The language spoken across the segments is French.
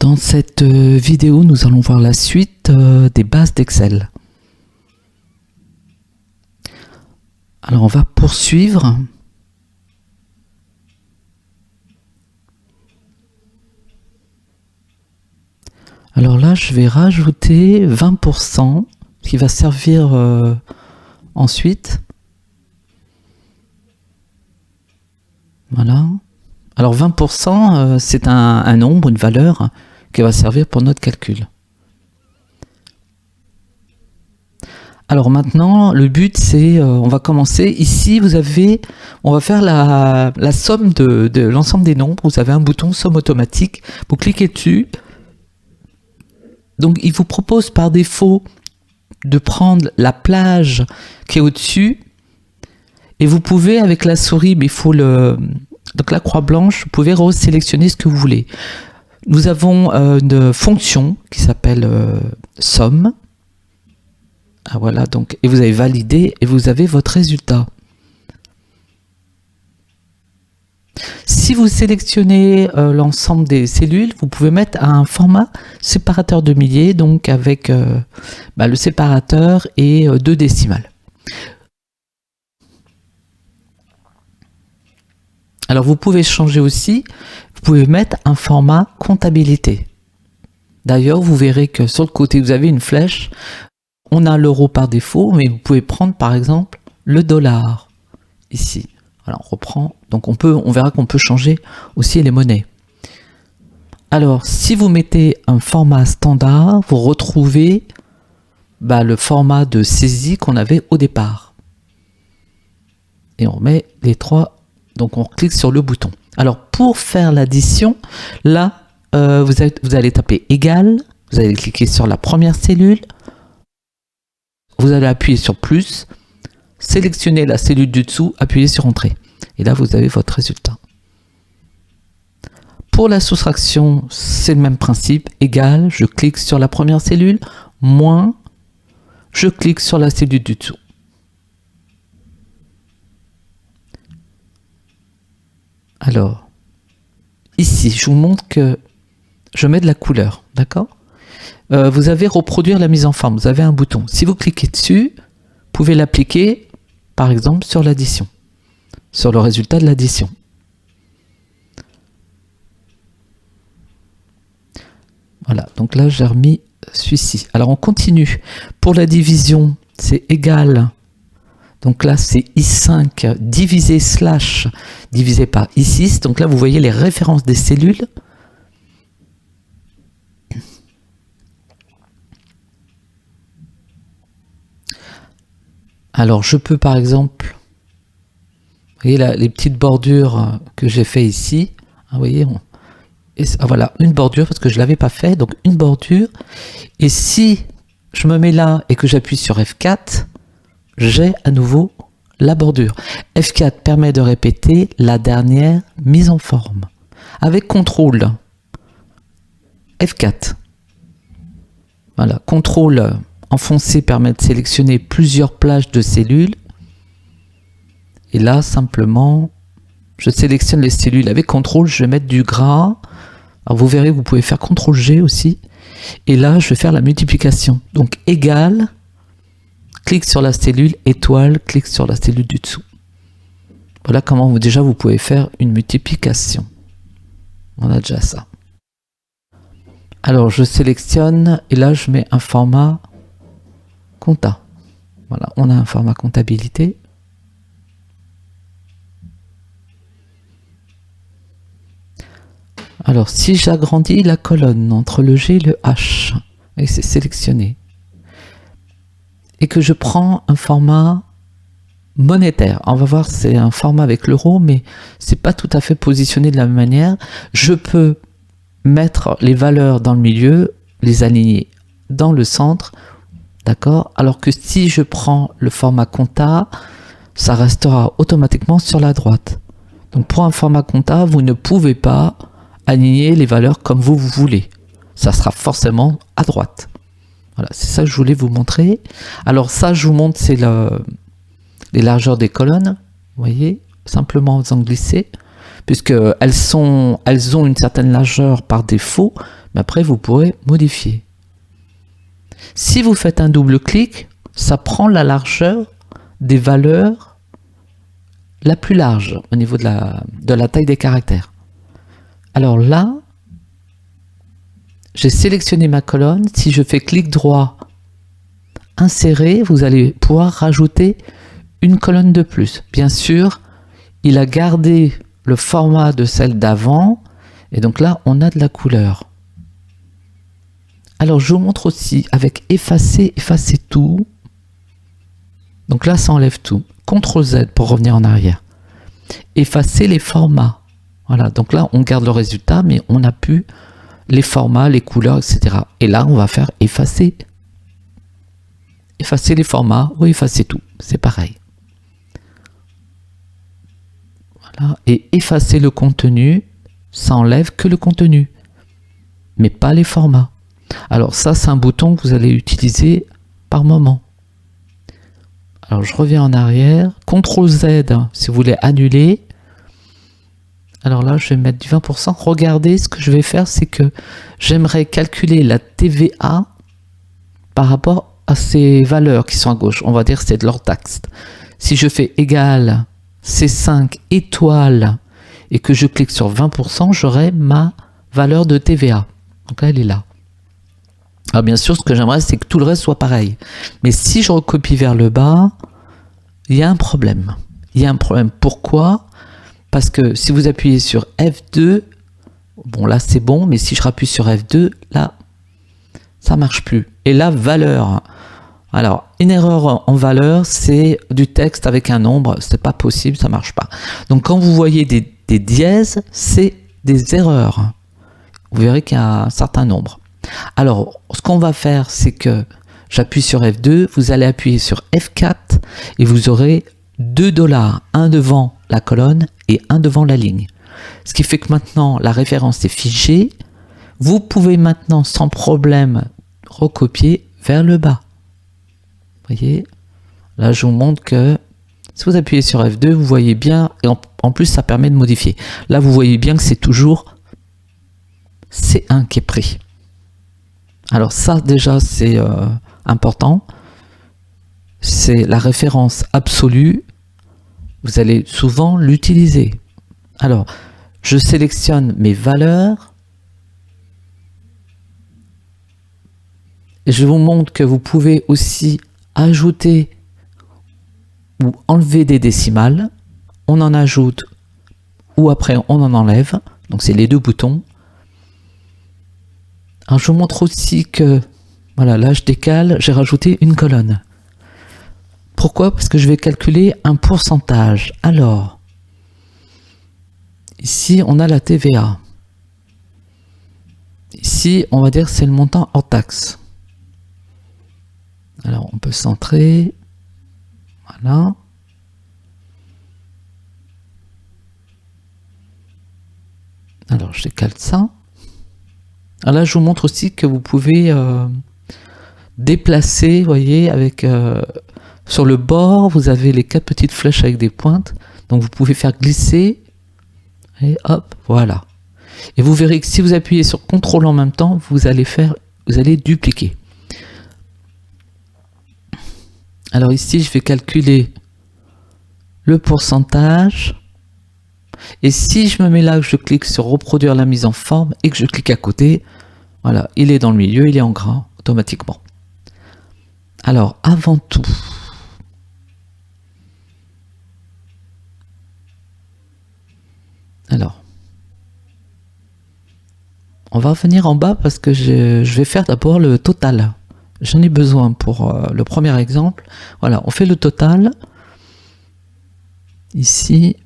Dans cette vidéo, nous allons voir la suite des bases d'Excel. Alors, on va poursuivre. Alors là, je vais rajouter 20% qui va servir ensuite. Voilà. Alors 20%, c'est un nombre, une valeur qui va servir pour notre calcul. Alors maintenant, le but c'est, on va commencer. Ici, on va faire la somme de l'ensemble des nombres. Vous avez un bouton somme automatique. Vous cliquez dessus. Donc il vous propose par défaut de prendre la plage qui est au-dessus. Et vous pouvez avec la souris, mais il faut donc la croix blanche, vous pouvez resélectionner ce que vous voulez. Nous avons une fonction qui s'appelle somme. Ah, voilà, donc, et vous avez validé et vous avez votre résultat. Si vous sélectionnez l'ensemble des cellules, vous pouvez mettre un format séparateur de milliers, donc avec le séparateur et 2 décimales. Alors vous pouvez changer aussi, vous pouvez mettre un format comptabilité. D'ailleurs, vous verrez que sur le côté, vous avez une flèche. On a l'euro par défaut, mais vous pouvez prendre par exemple le dollar ici. Alors on reprend, donc on verra qu'on peut changer aussi les monnaies. Alors si vous mettez un format standard, vous retrouvez le format de saisie qu'on avait au départ. Et on met les 3. Donc on clique sur le bouton. Alors pour faire l'addition, là vous allez taper égal, vous allez cliquer sur la première cellule, vous allez appuyer sur plus, sélectionner la cellule du dessous, appuyez sur entrée. Et là vous avez votre résultat. Pour la soustraction, c'est le même principe, égal, je clique sur la première cellule, moins, je clique sur la cellule du dessous. Alors, ici, je vous montre que je mets de la couleur, d'accord? Vous avez reproduire la mise en forme, vous avez un bouton. Si vous cliquez dessus, vous pouvez l'appliquer, par exemple, sur l'addition, sur le résultat de l'addition. Voilà, donc là, j'ai remis celui-ci. Alors, on continue. Pour la division, c'est égal. Donc là, c'est I5 divisé / divisé par I6. Donc là, vous voyez les références des cellules. Alors, je peux par exemple, vous voyez là, les petites bordures que j'ai fait ici. Vous voyez, voilà, une bordure parce que je ne l'avais pas fait. Donc, une bordure. Et si je me mets là et que j'appuie sur F4, j'ai à nouveau la bordure. F4 permet de répéter la dernière mise en forme. Avec CTRL F4. Voilà, CTRL enfoncé permet de sélectionner plusieurs plages de cellules. Et là, simplement, je sélectionne les cellules. Avec CTRL, je vais mettre du gras. Alors vous verrez, vous pouvez faire CTRL G aussi. Et là, je vais faire la multiplication. Donc, égal. Clique sur la cellule, étoile, clique sur la cellule du dessous. Voilà comment vous pouvez faire une multiplication. On a déjà ça. Alors je sélectionne et là je mets un format compta. Voilà, on a un format comptabilité. Alors si j'agrandis la colonne entre le G et le H, et c'est sélectionné, et que je prends un format monétaire. On va voir, c'est un format avec l'euro, mais c'est pas tout à fait positionné de la même manière. Je peux mettre les valeurs dans le milieu, les aligner dans le centre, d'accord? Alors que si je prends le format compta, ça restera automatiquement sur la droite. Donc pour un format compta, vous ne pouvez pas aligner les valeurs comme vous voulez. Ça sera forcément à droite. Voilà, c'est ça que je voulais vous montrer. Alors ça, je vous montre, c'est les largeurs des colonnes. Vous voyez, simplement en faisant glisser. puisqu'elles ont une certaine largeur par défaut, Mais après, vous pourrez modifier. Si vous faites un double-clic, ça prend la largeur des valeurs la plus large au niveau de la taille des caractères. Alors là, j'ai sélectionné ma colonne. Si je fais clic droit, insérer, vous allez pouvoir rajouter une colonne de plus. Bien sûr, il a gardé le format de celle d'avant, et donc là, on a de la couleur. Alors, je vous montre aussi avec effacer, effacer tout. Donc là, ça enlève tout. CTRL Z pour revenir en arrière. Effacer les formats. Voilà, donc là, on garde le résultat, mais on n'a plus les formats, les couleurs, etc. Et là, on va faire effacer. Effacer les formats ou effacer tout. C'est pareil. Voilà. Et effacer le contenu, ça enlève que le contenu, mais pas les formats. Alors ça, c'est un bouton que vous allez utiliser par moment. Alors je reviens en arrière, CTRL Z si vous voulez annuler. Alors là, je vais mettre du 20%. Regardez, ce que je vais faire, c'est que j'aimerais calculer la TVA par rapport à ces valeurs qui sont à gauche. On va dire que c'est de leur taxe. Si je fais égal C5 étoile et que je clique sur 20%, j'aurai ma valeur de TVA. Donc là, elle est là. Alors bien sûr, ce que j'aimerais, c'est que tout le reste soit pareil. Mais si je recopie vers le bas, il y a un problème. Il y a un problème. Pourquoi ? Parce que si vous appuyez sur F2, bon là c'est bon, mais si je rappuie sur F2, là, ça marche plus. Et là, valeur. Alors, une erreur en valeur, c'est du texte avec un nombre. C'est pas possible, ça marche pas. Donc quand vous voyez des dièses, c'est des erreurs. Vous verrez qu'il y a un certain nombre. Alors, ce qu'on va faire, c'est que j'appuie sur F2, vous allez appuyer sur F4 et vous aurez $, un devant la colonne et un devant la ligne. Ce qui fait que maintenant, la référence est figée. Vous pouvez maintenant, sans problème, recopier vers le bas. Vous voyez ? Là, je vous montre que si vous appuyez sur F2, vous voyez bien, et en plus, ça permet de modifier. Là, vous voyez bien que c'est toujours C1 qui est pris. Alors ça, déjà, c'est important. C'est la référence absolue. Vous allez souvent l'utiliser. Alors, je sélectionne mes valeurs. Et je vous montre que vous pouvez aussi ajouter ou enlever des décimales. On en ajoute ou après on en enlève. Donc c'est les deux boutons. Alors je vous montre aussi que, voilà, là je décale, j'ai rajouté une colonne. Pourquoi ? Parce que je vais calculer un pourcentage. Alors, ici on a la TVA. Ici, on va dire que c'est le montant hors taxe. Alors on peut centrer. Voilà. Alors je décale ça. Alors là, je vous montre aussi que vous pouvez déplacer, vous voyez, avec sur le bord, vous avez les 4 petites flèches avec des pointes. Donc vous pouvez faire glisser hop, voilà. Et vous verrez que si vous appuyez sur CTRL en même temps, vous allez dupliquer. Alors ici, je vais calculer le pourcentage. Et si je me mets là, que je clique sur reproduire la mise en forme et que je clique à côté, voilà, il est dans le milieu, il est en gras automatiquement. Alors, avant tout, alors, on va revenir en bas parce que je vais faire d'abord le total. J'en ai besoin pour le premier exemple. Voilà, on fait le total. Ici.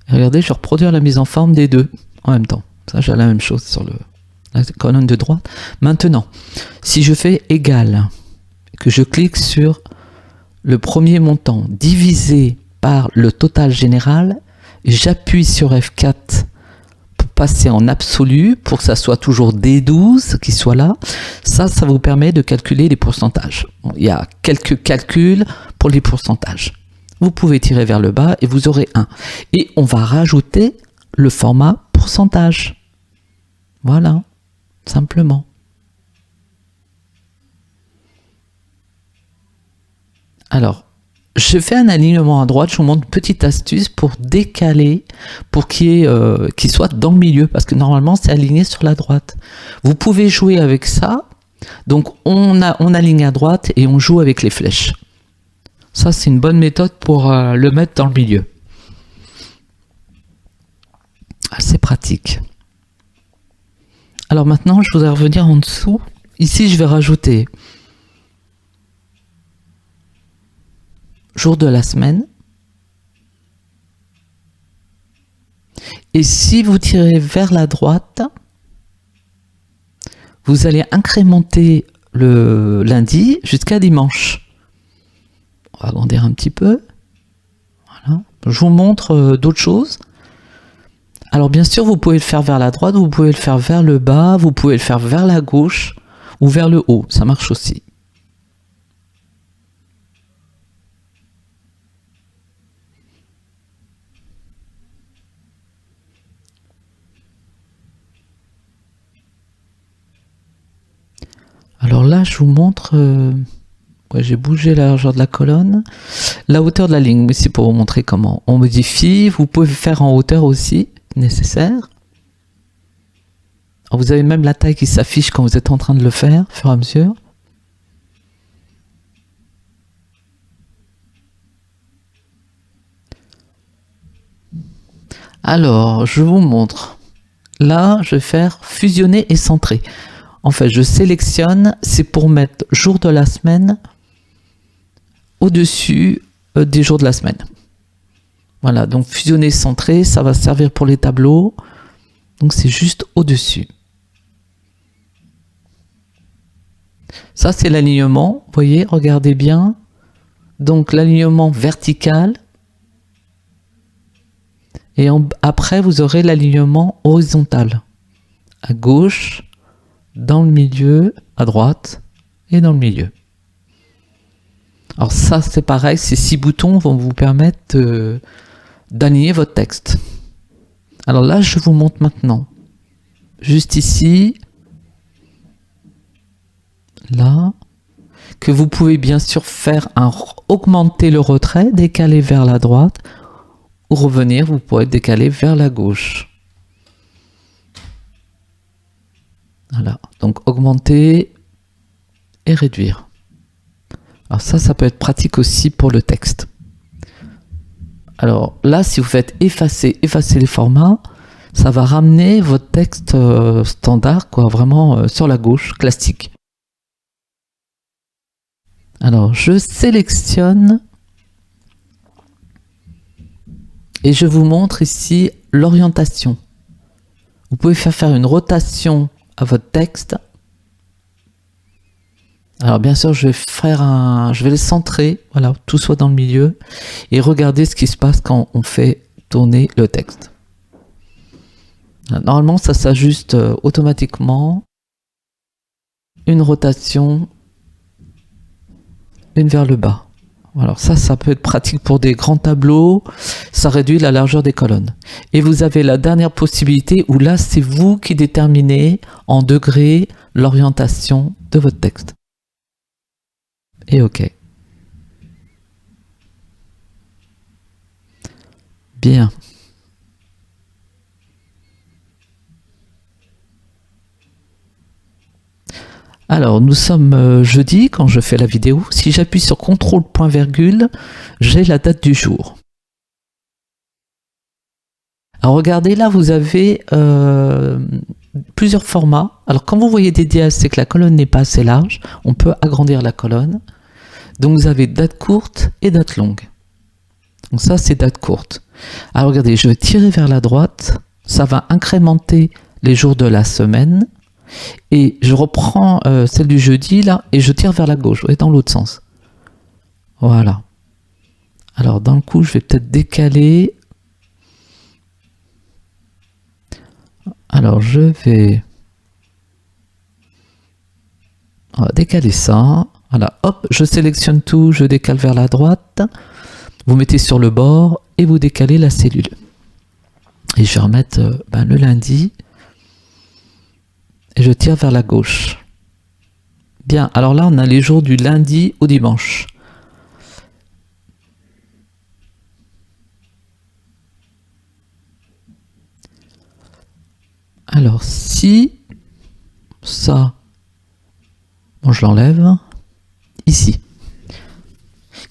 Et regardez, je vais reproduire la mise en forme des deux en même temps. Ça, j'ai la même chose sur la colonne de droite. Maintenant, si je fais égal, que je clique sur le premier montant divisé par le total général, j'appuie sur F4 pour passer en absolu, pour que ça soit toujours D12 qui soit là. Ça vous permet de calculer les pourcentages. Bon, il y a quelques calculs pour les pourcentages. Vous pouvez tirer vers le bas et vous aurez 1. Et on va rajouter le format pourcentage. Voilà, simplement. Alors, je fais un alignement à droite, je vous montre une petite astuce pour décaler, pour qu'il soit dans le milieu, parce que normalement c'est aligné sur la droite. Vous pouvez jouer avec ça, donc on aligne à droite et on joue avec les flèches. Ça c'est une bonne méthode pour le mettre dans le milieu. C'est pratique. Alors maintenant je voudrais revenir en dessous. Ici je vais rajouter jour de la semaine. Et si vous tirez vers la droite, vous allez incrémenter le lundi jusqu'à dimanche. On va agrandir un petit peu. Voilà. Je vous montre d'autres choses. Alors bien sûr, vous pouvez le faire vers la droite, vous pouvez le faire vers le bas, vous pouvez le faire vers la gauche ou vers le haut. Ça marche aussi. Alors là, je vous montre, j'ai bougé la largeur de la colonne, la hauteur de la ligne, mais c'est pour vous montrer comment on modifie. Vous pouvez faire en hauteur aussi, nécessaire. Alors vous avez même la taille qui s'affiche quand vous êtes en train de le faire, au fur et à mesure. Alors, je vous montre. Là, je vais faire fusionner et centrer. En fait, je sélectionne, c'est pour mettre jour de la semaine au-dessus des jours de la semaine. Voilà, donc fusionner, centrer, ça va servir pour les tableaux. Donc c'est juste au-dessus. Ça, c'est l'alignement. Vous voyez, regardez bien. Donc l'alignement vertical. Et après, vous aurez l'alignement horizontal. À gauche, dans le milieu, à droite et dans le milieu. Alors ça c'est pareil, ces 6 boutons vont vous permettre d'aligner votre texte. Alors là je vous montre maintenant, juste ici, là, que vous pouvez bien sûr faire augmenter le retrait, décaler vers la droite, ou revenir, vous pourrez décaler vers la gauche. Voilà, donc augmenter et réduire. Alors ça peut être pratique aussi pour le texte. Alors là, si vous faites effacer les formats, ça va ramener votre texte standard, quoi, vraiment sur la gauche, classique. Alors je sélectionne et je vous montre ici l'orientation. Vous pouvez faire une rotation à votre texte. Alors bien sûr, je vais le centrer, voilà, tout soit dans le milieu, et regardez ce qui se passe quand on fait tourner le texte. Normalement, ça s'ajuste automatiquement. Une rotation, une vers le bas. Alors ça peut être pratique pour des grands tableaux, ça réduit la largeur des colonnes. Et vous avez la dernière possibilité où là, c'est vous qui déterminez en degrés l'orientation de votre texte. Et OK. Bien. Alors, nous sommes jeudi quand je fais la vidéo. Si j'appuie sur CTRL point virgule, j'ai la date du jour. Alors regardez, là vous avez plusieurs formats. Alors quand vous voyez des dièses, c'est que la colonne n'est pas assez large. On peut agrandir la colonne. Donc vous avez date courte et date longue. Donc ça c'est date courte. Alors regardez, je vais tirer vers la droite. Ça va incrémenter les jours de la semaine. Et je reprends celle du jeudi là et je tire vers la gauche, et dans l'autre sens. Voilà. Alors d'un coup, je vais peut-être décaler. Alors je vais décaler ça. Voilà, hop, je sélectionne tout, je décale vers la droite. Vous mettez sur le bord et vous décalez la cellule. Et je vais remettre le lundi. Et je tire vers la gauche. Bien, alors là, on a les jours du lundi au dimanche. Alors, si ça, bon, je l'enlève, ici.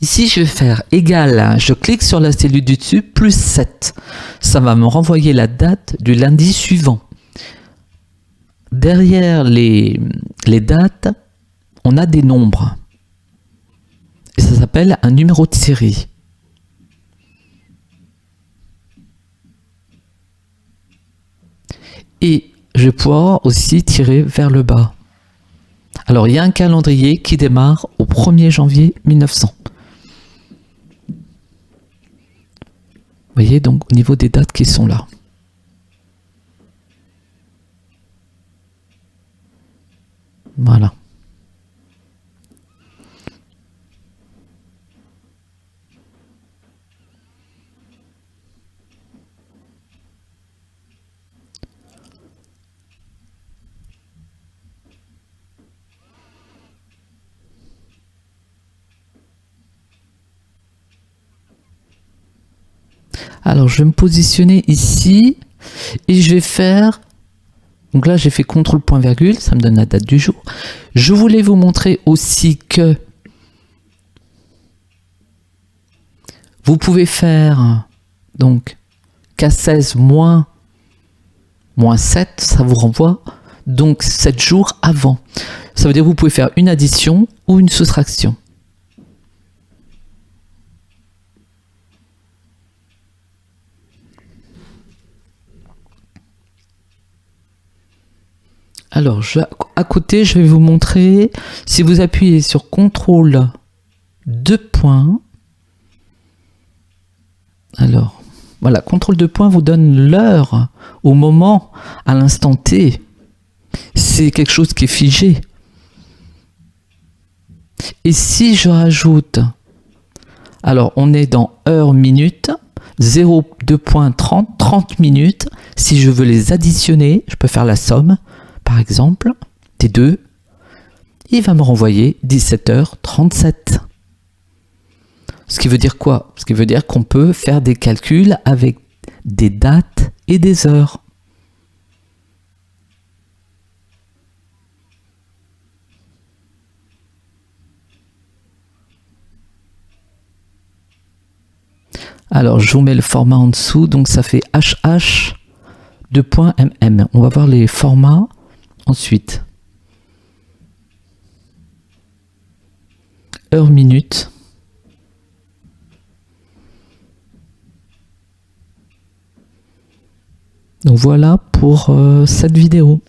Ici, je vais faire égal, je clique sur la cellule du dessus, plus 7. Ça va me renvoyer la date du lundi suivant. Derrière les dates, on a des nombres. Et ça s'appelle un numéro de série. Et je vais pouvoir aussi tirer vers le bas. Alors, il y a un calendrier qui démarre au 1er janvier 1900. Vous voyez donc au niveau des dates qui sont là. Voilà. Alors, je vais me positionner ici et je vais faire... Donc là, j'ai fait CTRL point virgule, ça me donne la date du jour. Je voulais vous montrer aussi que vous pouvez faire donc K16 moins 7, ça vous renvoie donc 7 jours avant. Ça veut dire que vous pouvez faire une addition ou une soustraction. Alors, à côté, je vais vous montrer, si vous appuyez sur CTRL 2 points, alors, voilà, CTRL 2 points vous donne l'heure au moment, à l'instant T. C'est quelque chose qui est figé. Et si je rajoute, alors on est dans heure, minute, 0,2.30, 30 minutes. Si je veux les additionner, je peux faire la somme. Par exemple, T2, il va me renvoyer 17h37. Ce qui veut dire quoi? Ce qui veut dire qu'on peut faire des calculs avec des dates et des heures. Alors, je vous mets le format en dessous, donc ça fait HH2.mm. On va voir les formats ensuite. Heure, minute. Donc voilà pour cette vidéo.